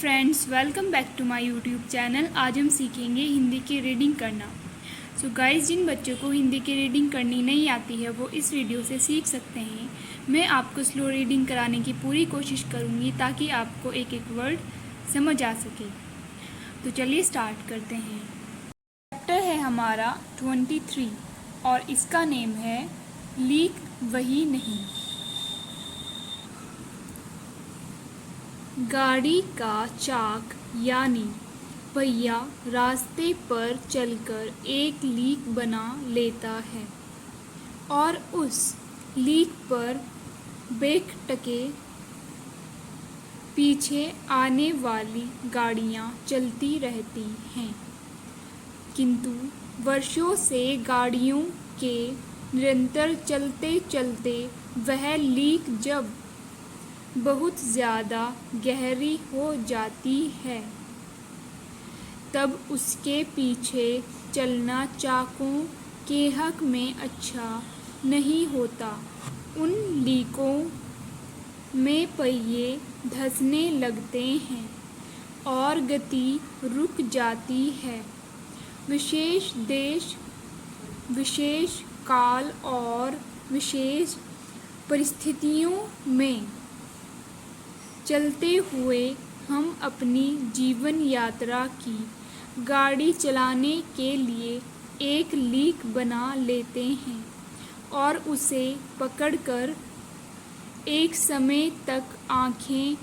Friends, welcome back to my YouTube channel. आज हम सीखेंगे हिंदी की रीडिंग करना। सो गाइस, जिन बच्चों को हिंदी की रीडिंग करनी नहीं आती है वो इस वीडियो से सीख सकते हैं। मैं आपको स्लो रीडिंग कराने की पूरी कोशिश करूँगी ताकि आपको एक एक वर्ड समझ आ सके। तो चलिए स्टार्ट करते हैं। चैप्टर है हमारा 23 और इसका नेम है लीक वही नहीं। गाड़ी का चाक यानी पहिया रास्ते पर चलकर एक लीक बना लेता है और उस लीक पर बेखटके पीछे आने वाली गाड़ियां चलती रहती हैं। किंतु वर्षों से गाड़ियों के निरंतर चलते चलते वह लीक जब बहुत ज़्यादा गहरी हो जाती है तब उसके पीछे चलना चाकों के हक में अच्छा नहीं होता। उन लीकों में पहिए धंसने लगते हैं और गति रुक जाती है। विशेष देश, विशेष काल और विशेष परिस्थितियों में चलते हुए हम अपनी जीवन यात्रा की गाड़ी चलाने के लिए एक लीक बना लेते हैं और उसे पकड़कर एक समय तक आंखें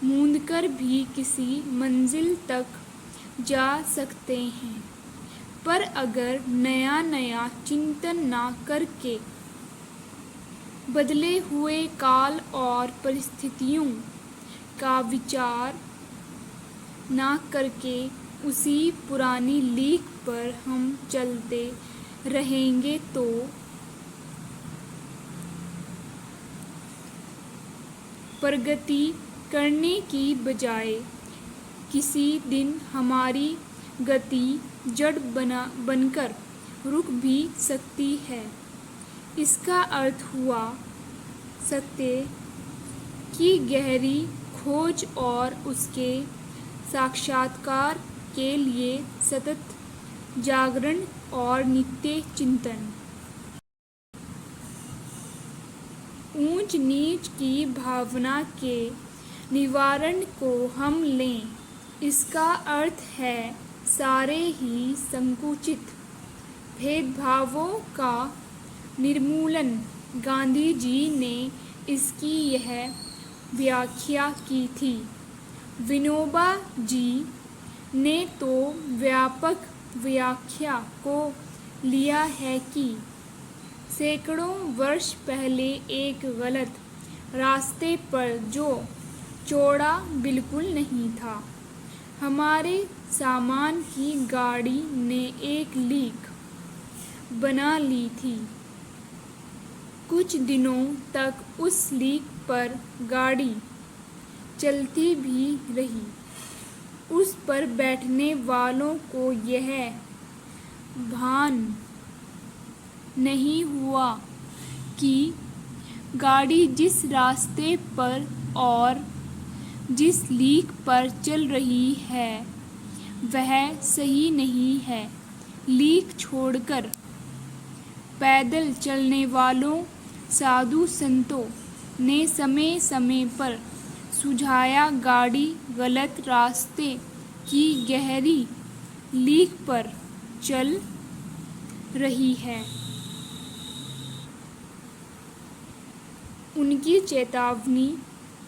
मूंदकर भी किसी मंजिल तक जा सकते हैं। पर अगर नया नया चिंतन ना करके बदले हुए काल और परिस्थितियों का विचार ना करके उसी पुरानी लीक पर हम चलते रहेंगे तो प्रगति करने की बजाय किसी दिन हमारी गति जड़ बनकर रुक भी सकती है। इसका अर्थ हुआ सत्य की गहरी खोज और उसके साक्षात्कार के लिए सतत जागरण और नित्य चिंतन। ऊंच नीच की भावना के निवारण को हम लें। इसका अर्थ है सारे ही संकुचित भेदभावों का निर्मूलन। गांधी जी ने इसकी यह व्याख्या की थी। विनोबा जी ने तो व्यापक व्याख्या को लिया है कि सैकड़ों वर्ष पहले एक गलत रास्ते पर जो चौड़ा बिल्कुल नहीं था, हमारे सामान की गाड़ी ने एक लीक बना ली थी। कुछ दिनों तक उस लीक पर गाड़ी चलती भी रही। उस पर बैठने वालों को यह भान नहीं हुआ कि गाड़ी जिस रास्ते पर और जिस लीक पर चल रही है वह सही नहीं है। लीक छोड़कर पैदल चलने वालों साधु संतों ने समय समय पर सुझाया गाड़ी गलत रास्ते की गहरी लीक पर चल रही है। उनकी चेतावनी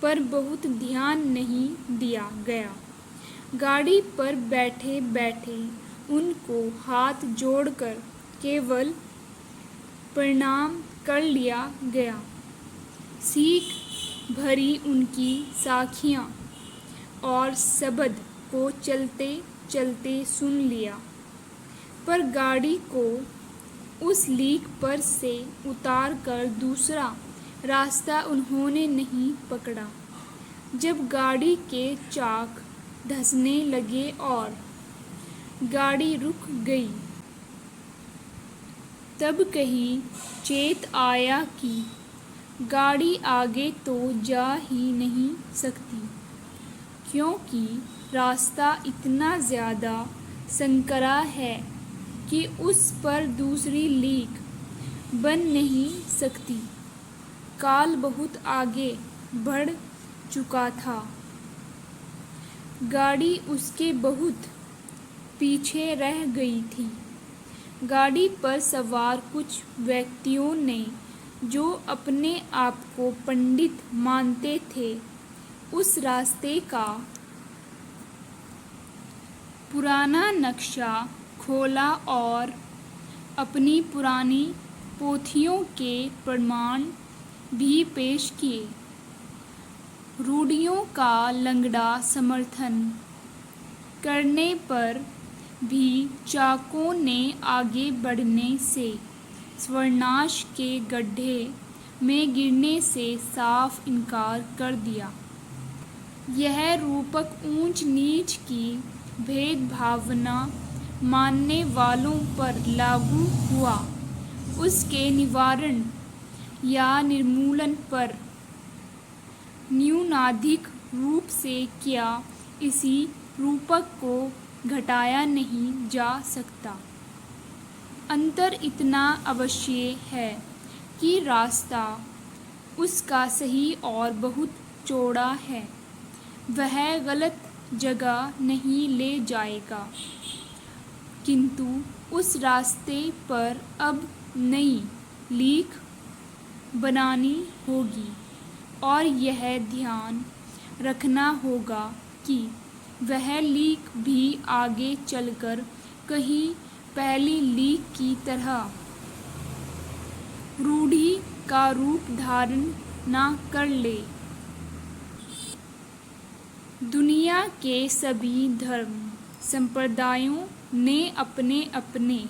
पर बहुत ध्यान नहीं दिया गया। गाड़ी पर बैठे बैठे उनको हाथ जोड़कर केवल प्रणाम कर लिया गया। सीख भरी उनकी साखियाँ और शब्द को चलते चलते सुन लिया, पर गाड़ी को उस लीक पर से उतार कर दूसरा रास्ता उन्होंने नहीं पकड़ा। जब गाड़ी के चाक धंसने लगे और गाड़ी रुक गई तब कहीं चेत आया कि गाड़ी आगे तो जा ही नहीं सकती। क्योंकि रास्ता इतना ज़्यादा संकरा है कि उस पर दूसरी लीक बन नहीं सकती। काल बहुत आगे बढ़ चुका था। गाड़ी उसके बहुत पीछे रह गई थी। गाड़ी पर सवार कुछ व्यक्तियों ने, जो अपने आप को पंडित मानते थे, उस रास्ते का पुराना नक्शा खोला और अपनी पुरानी पोथियों के प्रमाण भी पेश किए। रूढ़ियों का लंगड़ा समर्थन करने पर भी चाकों ने आगे बढ़ने से, स्वर्णाश के गड्ढे में गिरने से साफ इनकार कर दिया। यह रूपक ऊंच नीच की भेदभावना मानने वालों पर लागू हुआ। उसके निवारण या निर्मूलन पर न्यूनाधिक रूप से क्या इसी रूपक को घटाया नहीं जा सकता। अंतर इतना अवश्य है कि रास्ता उसका सही और बहुत चौड़ा है। वह गलत जगह नहीं ले जाएगा, किंतु उस रास्ते पर अब नई लीक बनानी होगी और यह ध्यान रखना होगा कि वह लीक भी आगे चलकर कहीं पहली लीक की तरह रूढ़ी का रूप धारण न कर ले। दुनिया के सभी धर्म संप्रदायों ने अपने अपने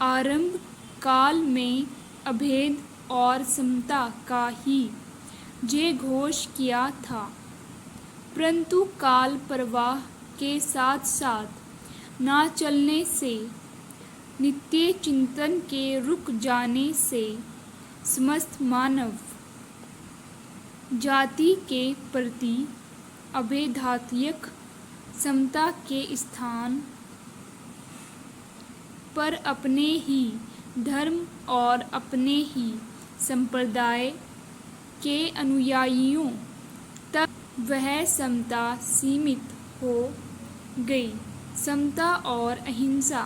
आरंभ काल में अभेद और समता का ही जय घोष किया था, परंतु काल प्रवाह के साथ साथ न चलने से, नित्य चिंतन के रुक जाने से समस्त मानव जाति के प्रति अभेदात्मक समता के स्थान पर अपने ही धर्म और अपने ही संप्रदाय के अनुयायियों तक वह समता सीमित हो गई। समता और अहिंसा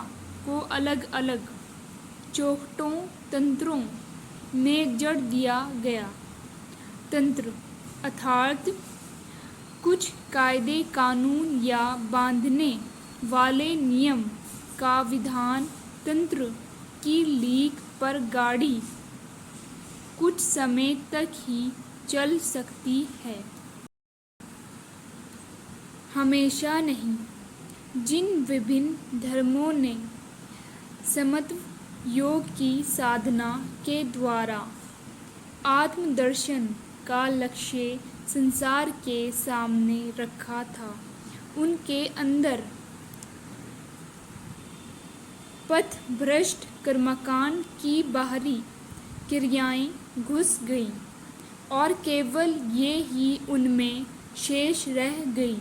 को अलग अलग चौखटों तंत्रों में जड़ दिया गया। तंत्र अर्थात कुछ कायदे कानून या बांधने वाले नियम का विधान। तंत्र की लीक पर गाड़ी कुछ समय तक ही चल सकती है, हमेशा नहीं। जिन विभिन्न धर्मों ने समत्व योग की साधना के द्वारा आत्मदर्शन का लक्ष्य संसार के सामने रखा था, उनके अंदर पथभ्रष्ट कर्मकांड की बाहरी क्रियाएं घुस गईं और केवल ये ही उनमें शेष रह गई।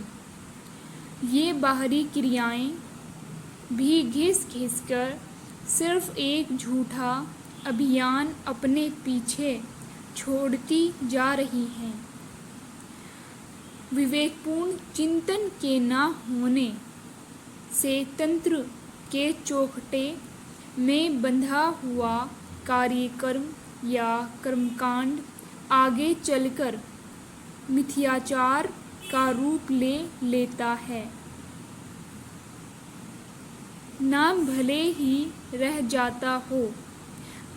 ये बाहरी क्रियाएं भी घिस घिस कर सिर्फ एक झूठा अभियान अपने पीछे छोड़ती जा रही हैं। विवेकपूर्ण चिंतन के न होने से तंत्र के चौखटे में बंधा हुआ कार्यक्रम या कर्मकांड आगे चलकर मिथ्याचार का रूप ले लेता है। नाम भले ही रह जाता हो,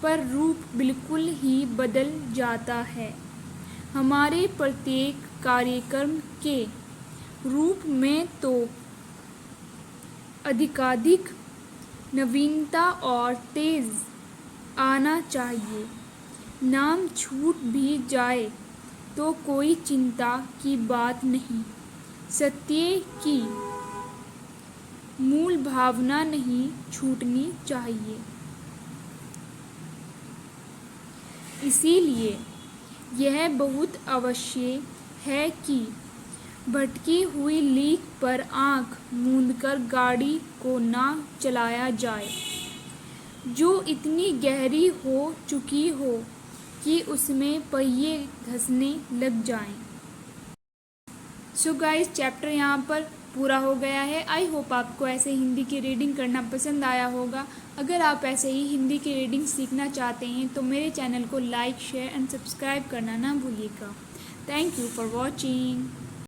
पर रूप बिल्कुल ही बदल जाता है। हमारे प्रत्येक कार्यक्रम के रूप में तो अधिकाधिक नवीनता और तेज आना चाहिए। नाम छूट भी जाए तो कोई चिंता की बात नहीं। सत्य की मूल भावना नहीं छूटनी चाहिए। इसीलिए यह बहुत आवश्यक है कि भटकी हुई लीक पर आँख मूंदकर गाड़ी को ना चलाया जाए, जो इतनी गहरी हो चुकी हो कि उसमें पहिए धंसने लग जाएं। सो गाइस, चैप्टर यहाँ पर पूरा हो गया है। आई होप आपको ऐसे हिंदी की रीडिंग करना पसंद आया होगा। अगर आप ऐसे ही हिंदी की रीडिंग सीखना चाहते हैं तो मेरे चैनल को लाइक, शेयर एंड सब्सक्राइब करना ना भूलिएगा। Thank you for watching.